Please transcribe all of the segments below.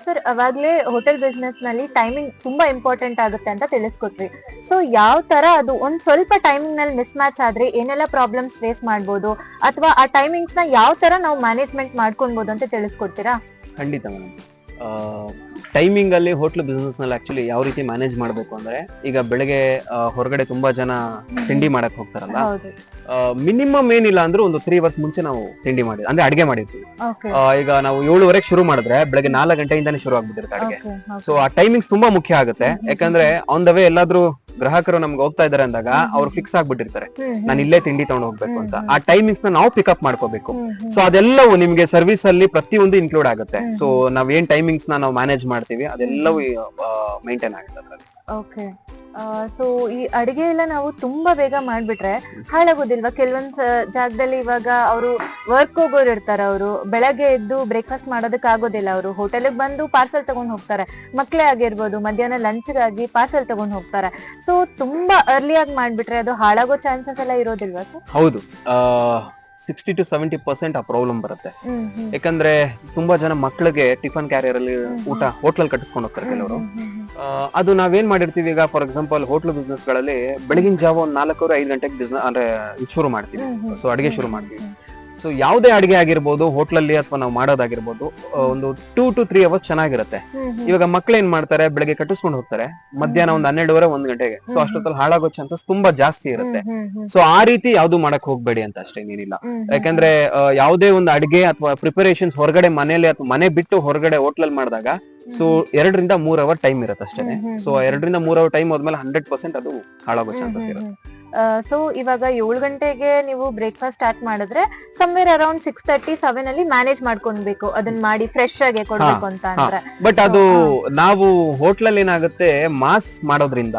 Sir ಅವಾಗ್ಲೇ hotel business ನಲ್ಲಿ timing ತುಂಬಾ ಇಂಪಾರ್ಟೆಂಟ್ ಆಗುತ್ತೆ ಅಂತ ತಿಳಿಸ್ಕೊಟ್ರಿ. ಸೊ ಯಾವ ತರ ಅದು ಒಂದ್ ಸ್ವಲ್ಪ ಟೈಮಿಂಗ್ ನಲ್ಲಿ ಮಿಸ್ ಮ್ಯಾಚ್ ಆದ್ರೆ ಏನೆಲ್ಲ ಪ್ರಾಬ್ಲಮ್ಸ್ ಫೇಸ್ ಮಾಡ್ಬೋದು, ಅಥವಾ ಆ ಟೈಮಿಂಗ್ಸ್ ನ ಯಾವ ತರ ನಾವು ಮ್ಯಾನೇಜ್ಮೆಂಟ್ ಮಾಡ್ಕೊಳ್ಬಹುದು ಅಂತ ತಿಳಿಸ್ಕೊಡ್ತೀರಾ? ಖಂಡಿತ ಮೇಡಮ್. ಟೈಮಿಂಗ್ ಅಲ್ಲಿ ಹೋಟ್ಲ್ ಬಿಸ್ನೆಸ್ ನಲ್ಲಿ ಆಕ್ಚುಲಿ ಯಾವ ರೀತಿ ಮ್ಯಾನೇಜ್ ಮಾಡ್ಬೇಕು ಅಂದ್ರೆ, ಈಗ ಬೆಳಗ್ಗೆ ಹೊರಗಡೆ ತುಂಬಾ ಜನ ತಿಂಡಿ ಮಾಡಕ್ ಹೋಗ್ತಾರಲ್ಲ, ಮಿನಿಮಮ್ ಏನಿಲ್ಲ ಅಂದ್ರೆ ಒಂದು 3 ಅವರ್ಸ್ ಮುಂಚೆ ನಾವು ತಿಂಡಿ ಮಾಡಿ ಅಂದ್ರೆ ಅಡಿಗೆ ಮಾಡಿರ್ತೀವಿ. ಈಗ ನಾವು 7:30 ಶುರು ಮಾಡಿದ್ರೆ ಬೆಳಗ್ಗೆ 4 ಗಂಟೆಯಿಂದಾನೇ ಶುರು ಆಗ್ಬಿಟ್ಟಿರುತ್ತೆ ಅಡಿಗೆ. ಸೊ ಆ ಟೈಮಿಂಗ್ಸ್ ತುಂಬಾ ಮುಖ್ಯ ಆಗುತ್ತೆ. ಯಾಕಂದ್ರೆ ಆನ್ ದ ವೇ ಎಲ್ಲಾದ್ರೂ ಗ್ರಾಹಕರು ನಮ್ಗೆ ಹೋಗ್ತಾ ಇದಾರೆ ಅಂದಾಗ ಅವ್ರು ಫಿಕ್ಸ್ ಆಗ್ಬಿಟ್ಟಿರ್ತಾರೆ, ನಾನು ಇಲ್ಲೇ ತಿಂಡಿ ತಗೊಂಡು ಹೋಗ್ಬೇಕು ಅಂತ. ಆ ಟೈಮಿಂಗ್ಸ್ ನ ನಾವು ಪಿಕಪ್ ಮಾಡ್ಕೋಬೇಕು. ಸೊ ಅದೆಲ್ಲವೂ ನಿಮ್ಗೆ ಸರ್ವಿಸ್ ಅಲ್ಲಿ ಪ್ರತಿಯೊಂದು ಇನ್ಕ್ಲೂಡ್ ಆಗುತ್ತೆ. ಸೊ ನಾವ್ ಏನ್ ಟೈಮಿಂಗ್ಸ್ ನ ನಾವು ಮ್ಯಾನೇಜ್ ಮಾಡ್ತೀವಿ ಅದೆಲ್ಲವೂ ಮೇಂಟೈನ್ ಆಗುತ್ತೆ. ಓಕೆ. ಸೊ ಈ ಅಡಿಗೆ ಎಲ್ಲ ನಾವು ತುಂಬಾ ಬೇಗ ಮಾಡ್ಬಿಟ್ರೆ ಹಾಳಾಗೋದಿಲ್ವಾ? ಕೆಲವೊಂದ್ ಜಾಗದಲ್ಲಿ ಇವಾಗ ಅವರು ವರ್ಕ್ ಹೋಗೋರು ಇರ್ತಾರೆ, ಅವರು ಬೆಳಗ್ಗೆ ಎದ್ದು ಬ್ರೇಕ್ಫಾಸ್ಟ್ ಮಾಡೋದಕ್ಕೆ ಆಗೋದಿಲ್ಲ, ಅವರು ಹೋಟೆಲ್ಗೆ ಬಂದು ಪಾರ್ಸೆಲ್ ತಗೊಂಡ್ ಹೋಗ್ತಾರೆ. ಮಕ್ಳೇ ಆಗಿರ್ಬೋದು, ಮಧ್ಯಾಹ್ನ ಲಂಚ್ಗಾಗಿ ಪಾರ್ಸೆಲ್ ತಗೊಂಡ್ ಹೋಗ್ತಾರೆ. ಸೊ ತುಂಬಾ ಅರ್ಲಿಯಾಗಿ ಮಾಡ್ಬಿಟ್ರೆ ಅದು ಹಾಳಾಗೋ ಚಾನ್ಸಸ್ ಎಲ್ಲ ಇರೋದಿಲ್ವಾ ಸರ್? ಹೌದು, 60 to 70% ಆ ಪ್ರಾಬ್ಲಮ್ ಬರುತ್ತೆ. ಯಾಕಂದ್ರೆ ತುಂಬಾ ಜನ ಮಕ್ಳಿಗೆ ಟಿಫನ್ ಕ್ಯಾರಿಯರ್ ಅಲ್ಲಿ ಊಟ ಹೋಟ್ಲಲ್ಲಿ ಕಟ್ಟಿಸ್ಕೊಂಡು ಹೋಗ್ತಾರೆ ಕೆಲವರು. ಅದು ನಾವೇನ್ ಮಾಡಿರ್ತೀವಿ, ಈಗ ಫಾರ್ ಎಕ್ಸಾಂಪಲ್ ಹೋಟ್ಲ್ ಬಿಸ್ನೆಸ್ ಗಳಲ್ಲಿ ಬೆಳಗಿನ ಜಾವ 4-5 ಗಂಟೆಗೆ ಬಿಸ್ನೆಸ್ ಅಂದ್ರೆ ಶುರು ಮಾಡ್ತೀವಿ. ಸೊ ಅಡಿಗೆ ಶುರು ಮಾಡ್ತೀವಿ. ಸೊ ಯಾವುದೇ ಅಡಿಗೆ ಆಗಿರ್ಬೋದು, ಹೋಟ್ಲಲ್ಲಿ ಅಥವಾ ನಾವು ಮಾಡೋದಾಗಿರ್ಬೋದು, ಒಂದು 2 to 3 ಅವರ್ಸ್ ಚೆನ್ನಾಗಿರುತ್ತೆ. ಇವಾಗ ಮಕ್ಳು ಏನ್ ಮಾಡ್ತಾರೆ, ಬೆಳಗ್ಗೆ ಕಟ್ಟಿಸ್ಕೊಂಡು ಹೋಗ್ತಾರೆ, ಮಧ್ಯಾಹ್ನ ಒಂದು 12:30 1 ಗಂಟೆಗೆ. ಸೊ ಅಷ್ಟೊತ್ತಲ್ಲಿ ಹಾಳಾಗೋ ಚಾನ್ಸಸ್ ತುಂಬಾ ಜಾಸ್ತಿ ಇರುತ್ತೆ. ಸೊ ಆ ರೀತಿ ಯಾವ್ದು ಮಾಡಕ್ ಹೋಗ್ಬೇಡಿ ಅಂತ ಅಷ್ಟೇನಿಲ್ಲ. ಯಾಕಂದ್ರೆ ಯಾವುದೇ ಒಂದು ಅಡಿಗೆ ಅಥವಾ ಪ್ರಿಪರೇಷನ್ಸ್ ಹೊರಗಡೆ ಮನೇಲಿ ಅಥವಾ ಮನೆ ಬಿಟ್ಟು ಹೊರಗಡೆ ಹೋಟ್ಲಲ್ಲಿ ಮಾಡಿದಾಗ ಸೊ 2 ರಿಂದ 3 ಅವರ್ ಟೈಮ್ ಇರುತ್ತೆ ಅಷ್ಟೇ. ಸೊ 2 ರಿಂದ 3 ಅವರ್ ಟೈಮ್ ಹೋದ್ಮೇಲೆ 100% ಅದು ಹಾಳಾಗೋ ಚಾನ್ಸಸ್ ಇರುತ್ತೆ. ಸೊ ಇವಾಗ 7 ಗಂಟೆಗೆ ನೀವು ಬ್ರೇಕ್ಫಾಸ್ಟ್ ಸ್ಟಾರ್ಟ್ ಮಾಡಿದ್ರೆ ಸಮ್ವೇರ್ ಅರೌಂಡ್ 6:30-7 ಅಲ್ಲಿ ಮ್ಯಾನೇಜ್ ಮಾಡ್ಕೊಳ್ಬೇಕು, ಅದನ್ನ ಮಾಡಿ ಫ್ರೆಶ್ ಆಗಿ ಕೊಡ್ಬೇಕು ಅಂತ ಅಂದ್ರೆ. ಬಟ್ ಅದು ನಾವು ಹೋಟ್ಲಲ್ಲಿ ಏನಾಗುತ್ತೆ, ಮಾಸ್ ಮಾಡೋದ್ರಿಂದ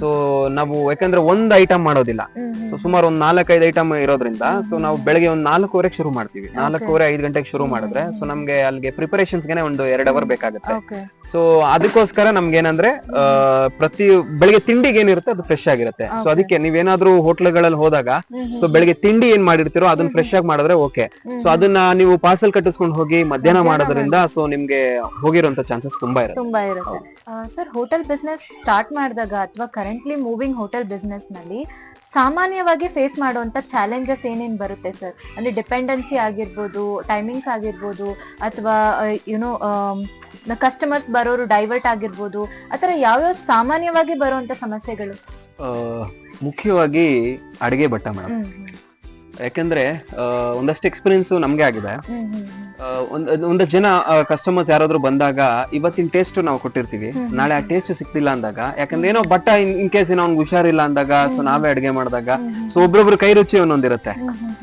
ಸೊ ನಾವು ಯಾಕಂದ್ರೆ ಒಂದ್ ಐಟಮ್ ಮಾಡೋದಿಲ್ಲ, ಸೊ ಸುಮಾರು ಒಂದ್ 4-5 ಐಟಮ್ ಇರೋದ್ರಿಂದ ಸೊ ನಾವು ಬೆಳಗ್ಗೆ ಒಂದ್ 4:15 ಶುರು ಮಾಡ್ತೀವಿ. 4:30-5 ಗಂಟೆಗೆ ಶುರು ಮಾಡಿದ್ರೆ ಸೊ ನಮ್ಗೆ ಅಲ್ಲಿಗೆ ಪ್ರಿಪರೇಷನ್ಸ್ಗೆ ಒಂದು 2 ಅವರ್ ಬೇಕಾಗುತ್ತೆ. ಸೊ ಅದಕ್ಕೋಸ್ಕರ ನಮ್ಗೆ ಏನಂದ್ರೆ ಪ್ರತಿ ಬೆಳಿಗ್ಗೆ ತಿಂಡಿಗೆ ಏನಿರುತ್ತೆ ಅದು ಫ್ರೆಶ್ ಆಗಿರುತ್ತೆ. ಸೊ ಅದಕ್ಕೆ ನೀವೇನಾದ್ರೂ ಹೋಟ್ಲ್ಗಳಲ್ಲಿ ಹೋದಾಗ ಸೊ ಬೆಳಿಗ್ಗೆ ತಿಂಡಿ ಏನ್ ಮಾಡಿರ್ತೀರೋ ಅದನ್ನ ಫ್ರೆಶ್ ಆಗಿ ಮಾಡಿದ್ರೆ ಓಕೆ. ಸೊ ಅದನ್ನ ನೀವು ಪಾರ್ಸೆಲ್ ಕಟ್ಟಿಸ್ಕೊಂಡು ಹೋಗಿ ಮಧ್ಯಾಹ್ನ ಮಾಡೋದ್ರಿಂದ ಸೊ ನಿಮ್ಗೆ ಹೋಗಿರುವಂತ ಚಾನ್ಸಸ್ ತುಂಬಾ ಇರುತ್ತೆ. ಸರ್, ಹೋಟೆಲ್ ಬಿಸ್ನೆಸ್ ಸ್ಟಾರ್ಟ್ ಮಾಡಿದಾಗ ಅಥವಾ ಕರೆಂಟ್ಲಿ ಮೂವಿಂಗ್ ಹೋಟೆಲ್ ಬಿಸ್ನೆಸ್ ನಲ್ಲಿ ಸಾಮಾನ್ಯವಾಗಿ ಫೇಸ್ ಮಾಡುವಂತ ಚಾಲೆಂಜಸ್ ಏನೇನ್ ಬರುತ್ತೆ ಸರ್? ಅಂದ್ರೆ ಡಿಪೆಂಡೆನ್ಸಿ ಆಗಿರ್ಬೋದು, ಟೈಮಿಂಗ್ಸ್ ಆಗಿರ್ಬೋದು, ಅಥವಾ ಯುನೋ ಕಸ್ಟಮರ್ಸ್ ಬರೋರು ಡೈವರ್ಟ್ ಆಗಿರ್ಬೋದು, ಆತರ ಯಾವ್ಯಾವ ಸಾಮಾನ್ಯವಾಗಿ ಬರುವಂತ ಸಮಸ್ಯೆಗಳು? ಮುಖ್ಯವಾಗಿ ಅಡಿಗೆ ಭಟ್ಟ ಮೇಡಮ್. ಯಾಕಂದ್ರೆ ಒಂದಷ್ಟು ಎಕ್ಸ್ಪೀರಿಯನ್ಸ್ ನಮ್ಗೆ ಆಗಿದೆ. ಒಂದಷ್ಟು ಜನ ಕಸ್ಟಮರ್ಸ್ ಯಾರಾದ್ರೂ ಬಂದಾಗ ಇವತ್ತಿನ ಟೇಸ್ಟ್ ನಾವು ಕೊಟ್ಟಿರ್ತೀವಿ, ನಾಳೆ ಆ ಟೇಸ್ಟ್ ಸಿಕ್ತಿಲ್ಲ ಅಂದಾಗ, ಯಾಕಂದ್ರೆ ಏನೋ ಬಟ್ಟ ಇನ್ ಕೇಸ್ ಏನೋ ಅವ್ನಿಗೆ ಹುಷಾರಿಲ್ಲ ಅಂದಾಗ ಸೊ ನಾವೇ ಅಡಿಗೆ ಮಾಡಿದಾಗ ಸೊ ಒಬ್ರೊಬ್ರು ಕೈ ರುಚಿ ಒಂದೊಂದಿರುತ್ತೆ.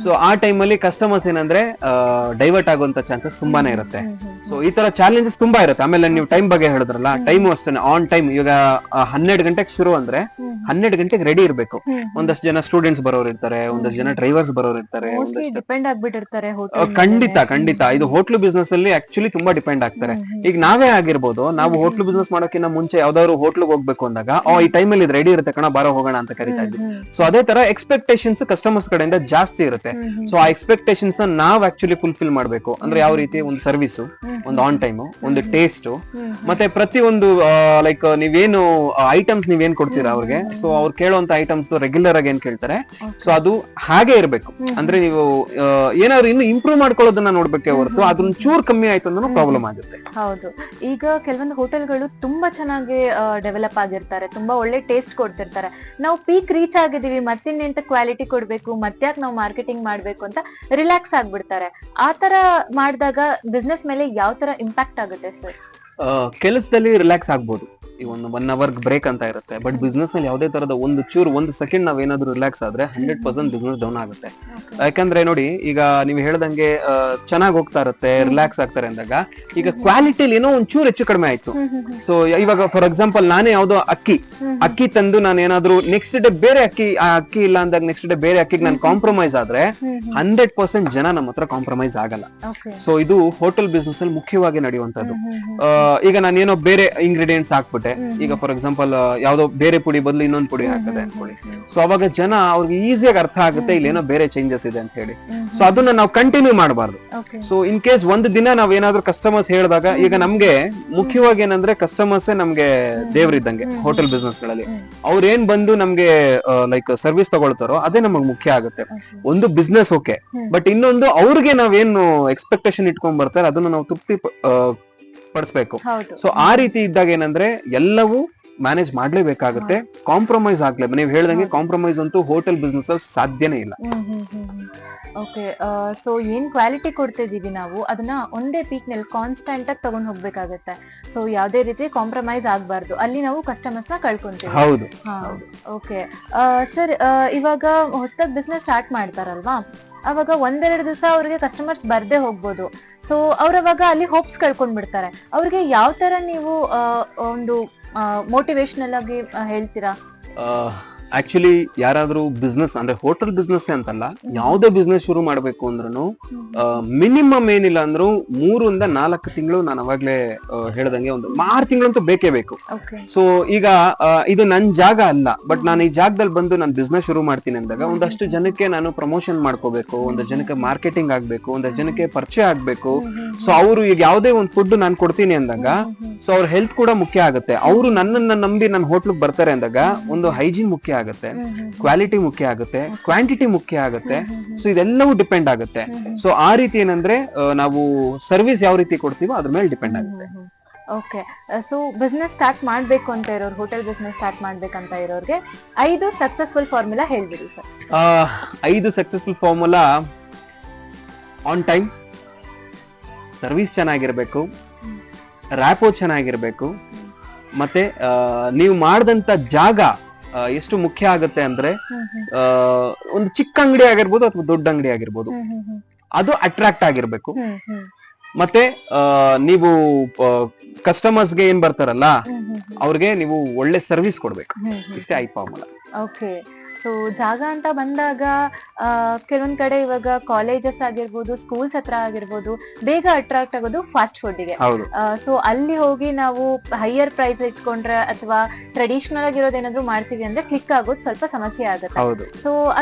ಸೊ ಆ ಟೈಮಲ್ಲಿ ಕಸ್ಟಮರ್ಸ್ ಏನಂದ್ರೆ ಡೈವರ್ಟ್ ಆಗುವಂತ ಚಾನ್ಸಸ್ ತುಂಬಾನೇ ಇರುತ್ತೆ. ಸೊ ಈ ತರ ಚಾಲೆಂಜಸ್ ತುಂಬಾ ಇರುತ್ತೆ. ಆಮೇಲೆ ನೀವು ಟೈಮ್ ಬಗ್ಗೆ ಹೇಳಿದ್ರಲ್ಲ, ಟೈಮ್ ಅಷ್ಟೇ ಆನ್ ಟೈಮ್. ಈಗ 12 ಗಂಟೆಗೆ ಶುರು ಅಂದ್ರೆ 12 ಗಂಟೆಗೆ ರೆಡಿ ಇರ್ಬೇಕು. ಒಂದಷ್ಟು ಜನ ಸ್ಟೂಡೆಂಟ್ಸ್ ಬರೋರು ಇರ್ತಾರೆ, ಒಂದಷ್ಟು ಜನ ಡ್ರೈವರ್ಸ್ ಬರೋರು ಇರ್ತಾರೆ. ಖಂಡಿತ ಇದು ಹೋಟ್ಲು ಬಿಸ್ನೆಸ್ ಅಲ್ಲಿ ಆಕ್ಚುಲಿ ತುಂಬಾ ಡಿಪೆಂಡ್ ಆಗ್ತಾರೆ. ಈಗ ನಾವೇ ಆಗಿರ್ಬೋದು, ನಾವು ಹೋಟ್ಲು ಬಿಸ್ನೆಸ್ ಮಾಡೋಕ್ಕಿಂತ ಮುಂಚೆ ಯಾವ್ದಾದ್ರು ಹೋಟ್ಲಿಗೆ ಹೋಗ್ಬೇಕು ಅಂದಾಗ ಈ ಟೈಮ್ ಅಲ್ಲಿ ಇದು ರೆಡಿ ಇರುತ್ತೆ ಕಣ, ಬಾರೋ ಹೋಗೋಣ ಅಂತ ಕರಿತಾ ಇದ್ವಿ. ಸೊ ಅದೇ ತರ ಎಕ್ಸ್ಪೆಕ್ಟೇಷನ್ಸ್ ಕಸ್ಟಮರ್ಸ್ ಕಡೆಯಿಂದ ಜಾಸ್ತಿ ಇರುತ್ತೆ. ಸೊ ಆ ಎಕ್ಸ್ಪೆಕ್ಟೇಷನ್ಸ್ ನಾವ್ ಆಕ್ಚುಲಿ ಫುಲ್ಫಿಲ್ ಮಾಡ್ಬೇಕು. ಅಂದ್ರೆ ಯಾವ ರೀತಿ ಒಂದು ಸರ್ವಿಸ್, ಒಂದು ಆನ್ ಟೈಮ್, ಒಂದು ಟೇಸ್ಟ್, ಮತ್ತೆ ಪ್ರತಿಯೊಂದು ಲೈಕ್ ನೀವೇನು ಐಟಮ್ಸ್ ನೀವೇನ್ ಕೊಡ್ತೀರಾ ಅವ್ರಿಗೆ, ಸೊ ಅವ್ರು ಕೇಳುವಂತ ಐಟಮ್ಸ್ ರೆಗ್ಯುಲರ್ ಆಗಿ ಏನ್ ಕೇಳ್ತಾರೆ ಸೊ ಅದು ಹಾಗೆ ಇರ್ಬೇಕು. ಅಂದ್ರೆ ನೀವು ಏನಾದ್ರು ಇನ್ನು ಇಂಪ್ರೂವ್ ಮಾಡ್ಕೊಳ್ಳೋದನ್ನ ನೋಡ್ಬೇಕೆ ಹೊರತು ಅದನ್ನ ಚೂರ್ ಕಮ್ಮಿ ಆಯ್ತು ಅಂದ್ರೆ ಪ್ರಾಬ್ಲಮ್ ಆಗುತ್ತೆ. ಹೌದು, ಈಗ ಕೆಲವೊಂದು ಹೋಟೆಲ್ಗಳು ತುಂಬಾ ಚೆನ್ನಾಗಿ ಡೆವಲಪ್ ಆಗಿರ್ತಾರೆ, ತುಂಬಾ ಒಳ್ಳೆ ಟೇಸ್ಟ್ ಕೊಡ್ತಿರ್ತಾರೆ. ನಾವು ಪೀಕ್ ರೀಚ್ ಆಗಿದೀವಿ, ಮತ್ತಿನ್ನೆಂತ ಕ್ವಾಲಿಟಿ ಕೊಡ್ಬೇಕು, ಮತ್ತ್ಯಾಕ್ ನಾವು ಮಾರ್ಕೆಟಿಂಗ್ ಮಾಡ್ಬೇಕು ಅಂತ ರಿಲ್ಯಾಕ್ಸ್ ಆಗ್ಬಿಡ್ತಾರೆ. ಆತರ ಮಾಡಿದಾಗ ಬಿಸ್ನೆಸ್ ಮೇಲೆ ಯಾವ ತರ ಇಂಪ್ಯಾಕ್ಟ್ ಆಗುತ್ತೆ ಸರ್? ಕೆಲಸದಲ್ಲಿ ರಿಲ್ಯಾಕ್ಸ್ ಆಗ್ಬೋದು, ಈ ಒಂದು 1 ಅವರ್ ಬ್ರೇಕ್ ಅಂತ ಇರುತ್ತೆ. ಬಟ್ ಬಿಸ್ನೆಸ್ ನಲ್ಲಿ ಯಾವುದೇ ತರದ ಒಂದು ಸೆಕೆಂಡ್ ನಾವೇನಾದ್ರೂ ರಿಲ್ಯಾಕ್ಸ್ ಆದ್ರೆ 100% ಬಿಸ್ನೆಸ್ ಡೌನ್ ಆಗುತ್ತೆ. ಯಾಕಂದ್ರೆ ನೋಡಿ, ಈಗ ನೀವು ಹೇಳ್ದಂಗೆ ಚೆನ್ನಾಗಿ ಹೋಗ್ತಾ ಇರುತ್ತೆ, ರಿಲ್ಯಾಕ್ಸ್ ಆಗ್ತಾರೆ ಅಂದಾಗ ಈಗ ಕ್ವಾಲಿಟಿಲಿ ಏನೋ ಒಂಚೂರು ಹೆಚ್ಚು ಕಡಿಮೆ ಆಯ್ತು. ಸೊ ಇವಾಗ ಫಾರ್ ಎಕ್ಸಾಂಪಲ್ ನಾನೇ ಯಾವ್ದೋ ಅಕ್ಕಿ ತಂದು ನಾನು ಏನಾದ್ರು ನೆಕ್ಸ್ಟ್ ಡೇ ಬೇರೆ ಅಕ್ಕಿ ಇಲ್ಲ ಅಂದಾಗ ನೆಕ್ಸ್ಟ್ ಡೇ ಬೇರೆ ಅಕ್ಕಿಗೆ ನಾನು ಕಾಂಪ್ರಮೈಸ್ ಆದ್ರೆ 100% ಜನ ನಮ್ಮ ಹತ್ರ ಕಾಂಪ್ರಮೈಸ್ ಆಗಲ್ಲ. ಸೊ ಇದು ಹೋಟೆಲ್ ಬಿಸ್ನೆಸ್ ಅಲ್ಲಿ ಮುಖ್ಯವಾಗಿ ನಡೆಯುವಂತದ್ದು. ಈಗ ನಾನೇನೋ ಬೇರೆ ಇಂಗ್ರೀಡಿಯೆಂಟ್ಸ್ ಹಾಕ್ಬಿಟ್ಟೆ, ಆಗುತ್ತೆ. ಈಗ ಫಾರ್ ಎಕ್ಸಾಂಪಲ್ ಯಾವ್ದೋ ಬೇರೆ ಪುಡಿ ಬದಲು ಇನ್ನೊಂದು ಪುಡಿ ಹಾಕದೆ ಅನ್ಕೊಳ್ಳಿ. ಸೊ ಅವಾಗ ಜನ ಅವ್ರಿಗೆ ಈಸಿಯಾಗಿ ಅರ್ಥ ಆಗುತ್ತೆ ಇಲ್ಲಿ ಏನೋ ಬೇರೆ ಚೇಂಜಸ್ ಇದೆ ಅಂತ ಹೇಳಿ. ಸೊ ಅದನ್ನ ನಾವು ಕಂಟಿನ್ಯೂ ಮಾಡಬಾರ್ದು. ಸೊ ಇನ್ ಕೇಸ್ ಒಂದು ದಿನ ನಾವ್ ಏನಾದ್ರೂ ಕಸ್ಟಮರ್ಸ್ ಹೇಳಿದಾಗ, ಈಗ ನಮ್ಗೆ ಮುಖ್ಯವಾಗಿ ಏನಂದ್ರೆ ಕಸ್ಟಮರ್ಸ್ ನಮ್ಗೆ ದೇವ್ರಿದ್ದಂಗೆ ಹೋಟೆಲ್ ಬಿಸ್ನೆಸ್ ಗಳಲ್ಲಿ. ಅವ್ರ ಏನ್ ಬಂದು ನಮ್ಗೆ ಲೈಕ್ ಸರ್ವಿಸ್ ತಗೊಳ್ತಾರೋ ಅದೇ ನಮಗ್ ಮುಖ್ಯ ಆಗುತ್ತೆ. ಒಂದು ಬಿಸ್ನೆಸ್ ಓಕೆ, ಬಟ್ ಇನ್ನೊಂದು ಅವ್ರಿಗೆ ನಾವೇನು ಎಕ್ಸ್ಪೆಕ್ಟೇಷನ್ ಇಟ್ಕೊಂಡ್ ಬರ್ತಾರೆ ಅದನ್ನ ನಾವು ತೃಪ್ತಿ ಪಡಿಸ್ಬೇಕು. ಸೊ ಆ ರೀತಿ ಇದ್ದಾಗ ಏನಂದ್ರೆ ಎಲ್ಲವೂ ಮ್ಯಾನೇಜ್ ಮಾಡ್ಲೇಬೇಕಾಗುತ್ತೆ, ಕಾಂಪ್ರಮೈಸ್ ಆಗ್ಲೇಬೇಕು. ನೀವು ಹೇಳ್ದಂಗೆ ಕಾಂಪ್ರಮೈಸ್ ಅಂತೂ ಹೋಟೆಲ್ ಬಿಸ್ನೆಸ್ ಅಲ್ಲಿ ಸಾಧ್ಯನೇ ಇಲ್ಲ. ಓಕೆ, ಸೊ ಏನ್ ಕ್ವಾಲಿಟಿ ಕೊಡ್ತಿದೀವಿ ನಾವು ಅದನ್ನ ಒಂದೇ ಪೀಕ್ ನಲ್ಲಿ ಕಾನ್ಸ್ಟೆಂಟ್ ಆಗಿ ತಗೊಂಡ್ ಹೋಗ್ಬೇಕಾಗತ್ತೆ. ಸೊ ಯಾವ್ದೇ ರೀತಿ ಕಾಂಪ್ರಮೈಸ್ ಆಗ್ಬಾರ್ದು, ಅಲ್ಲಿ ನಾವು ಕಸ್ಟಮರ್ಸ್ ನ ಕಳ್ಕೊಂತೀವಿ. ಹೌದು. ಓಕೆ ಸರ್, ಇವಾಗ ಹೊಸದಾಗಿ ಬಿಸ್ನೆಸ್ ಸ್ಟಾರ್ಟ್ ಮಾಡ್ತಾರಲ್ವಾ, ಅವಾಗ ಒಂದೆರಡು ದಿವಸ ಅವ್ರಿಗೆ ಕಸ್ಟಮರ್ಸ್ ಬರ್ದೇ ಹೋಗ್ಬೋದು. ಸೊ ಅವ್ರವಾಗ ಅಲ್ಲಿ ಹೋಪ್ಸ್ ಕಳ್ಕೊಂಡ್ ಬಿಡ್ತಾರೆ. ಅವ್ರಿಗೆ ಯಾವ ತರ ನೀವು ಒಂದು ಮೋಟಿವೇಶನಲ್ ಆಗಿ ಹೇಳ್ತೀರಾ? ಆಕ್ಚುಲಿ ಯಾರಾದ್ರೂ ಬಿಸ್ನೆಸ್ ಅಂದ್ರೆ ಹೋಟೆಲ್ ಬಿಸ್ನೆಸ್ ಅಂತಲ್ಲ, ಯಾವ್ದೇ ಬಿಸ್ನೆಸ್ ಶುರು ಮಾಡ್ಬೇಕು ಅಂದ್ರೂ ಮಿನಿಮಮ್ ಏನಿಲ್ಲ ಅಂದ್ರೂ 3 ಇಂದ 4 ತಿಂಗಳು, ನಾನು ಅವಾಗ್ಲೇ ಹೇಳ್ದಂಗೆ ಒಂದು 6 ತಿಂಗಳಂತೂ ಬೇಕೇ ಬೇಕು. ಸೊ ಈಗ ಇದು ನನ್ ಜಾಗ ಅಲ್ಲ, ಬಟ್ ನಾನು ಈ ಜಾಗದಲ್ಲಿ ಬಂದು ನಾನು ಬಿಸ್ನೆಸ್ ಶುರು ಮಾಡ್ತೀನಿ ಅಂದಾಗ ಒಂದಷ್ಟು ಜನಕ್ಕೆ ನಾನು ಪ್ರಮೋಷನ್ ಮಾಡ್ಕೋಬೇಕು, ಒಂದಷ್ಟು ಜನಕ್ಕೆ ಮಾರ್ಕೆಟಿಂಗ್ ಆಗ್ಬೇಕು, ಒಂದಷ್ಟು ಜನಕ್ಕೆ ಪರಿಚಯ ಆಗ್ಬೇಕು. ಸೊ ಅವರು ಈಗ ಯಾವ್ದೇ ಒಂದು ಫುಡ್ ನಾನು ಕೊಡ್ತೀನಿ ಅಂದಾಗ ಸೊ ಅವ್ರ ಹೆಲ್ತ್ ಕೂಡ ಮುಖ್ಯ ಆಗುತ್ತೆ. ಅವರು ನನ್ನನ್ನ ನಂಬಿ ನನ್ನ ಹೋಟ್ಲಿಗೆ ಬರ್ತಾರೆ ಅಂದಾಗ ಒಂದು ಹೈಜೀನ್ ಮುಖ್ಯ ಆಗುತ್ತೆ, ಕ್ವಾಲಿಟಿ ಮುಖ್ಯ ಆಗುತ್ತೆ, ಕ್ವಾಂಟಿಟಿ ಮುಖ್ಯ ಆಗುತ್ತೆ. ಸೊ ಇದೆಲ್ಲವೂ ಡಿಪೆಂಡ್ ಆಗುತ್ತೆ. ಸೊ ಆ ರೀತಿ ಏನಂದ್ರೆ ನಾವು ಸರ್ವಿಸ್ ಯಾವ ರೀತಿ ಕೊಡ್ತೀವೋ ಅದ್ರ ಮೇಲೆ ಡಿಪೆಂಡ್ ಆಗುತ್ತೆ. ಓಕೆ, ಸೊ ಬಿಸ್ನೆಸ್ ಸ್ಟಾರ್ಟ್ ಮಾಡ್ಬೇಕು ಅಂತ ಇರೋರು, ಹೋಟೆಲ್ ಬಿಸ್ನೆಸ್ ಸ್ಟಾರ್ಟ್ ಮಾಡ್ಬೇಕಂತ ಇರೋರಿಗೆ 5 ಸಕ್ಸಸ್ಫುಲ್ ಫಾರ್ಮುಲಾ ಹೇಳ್ಬಿಡಿ sir. 5 successful formula: on time, service ಚೆನ್ನಾಗಿರ್ಬೇಕು, ರ್ಯಾಪೋ ಚೆನ್ನಾಗಿರ್ಬೇಕು, ಮತ್ತೆ ನೀವು ಮಾಡಿದಂತ ಜಾಗ ಎಷ್ಟು ಮುಖ್ಯ ಆಗುತ್ತೆ ಅಂದ್ರೆ ಒಂದು ಚಿಕ್ಕ ಅಂಗಡಿ ಆಗಿರ್ಬೋದು ಅಥವಾ ದೊಡ್ಡ ಅಂಗಡಿ ಆಗಿರ್ಬೋದು, ಅದು ಅಟ್ರಾಕ್ಟ್ ಆಗಿರ್ಬೇಕು. ಮತ್ತೆ ನೀವು ಕಸ್ಟಮರ್ಸ್ಗೆ ಏನ್ ಬರ್ತಾರಲ್ಲ ಅವ್ರಿಗೆ ನೀವು ಒಳ್ಳೆ ಸರ್ವಿಸ್ ಕೊಡ್ಬೇಕು. ಇಷ್ಟೇ 5 ಫಾರ್ಮುಲಾ. ಓಕೆ, ಸೊ ಜಾಗ ಅಂತ ಬಂದಾಗ ಕೆಲವೊಂದ್ ಕಡೆ ಇವಾಗ ಕಾಲೇಜಸ್ ಆಗಿರ್ಬೋದು, ಸ್ಕೂಲ್ಸ್ ಹತ್ರ ಆಗಿರ್ಬೋದು, ಬೇಗ ಅಟ್ರಾಕ್ಟ್ ಆಗೋದು ಫಾಸ್ಟ್ ಫುಡ್ಗೆ. ಸೊ ಅಲ್ಲಿ ಹೋಗಿ ನಾವು ಹೈಯರ್ ಪ್ರೈಸ್ ಇಟ್ಕೊಂಡ್ರೆ ಅಥವಾ ಟ್ರೆಡಿಷನಲ್ ಆಗಿರೋದೇನಾದ್ರು ಮಾಡ್ತೀವಿ ಅಂದ್ರೆ ಕ್ಲಿಕ್ ಆಗೋದು ಸ್ವಲ್ಪ ಸಮಸ್ಯೆ ಆಗುತ್ತೆ. ಸೊ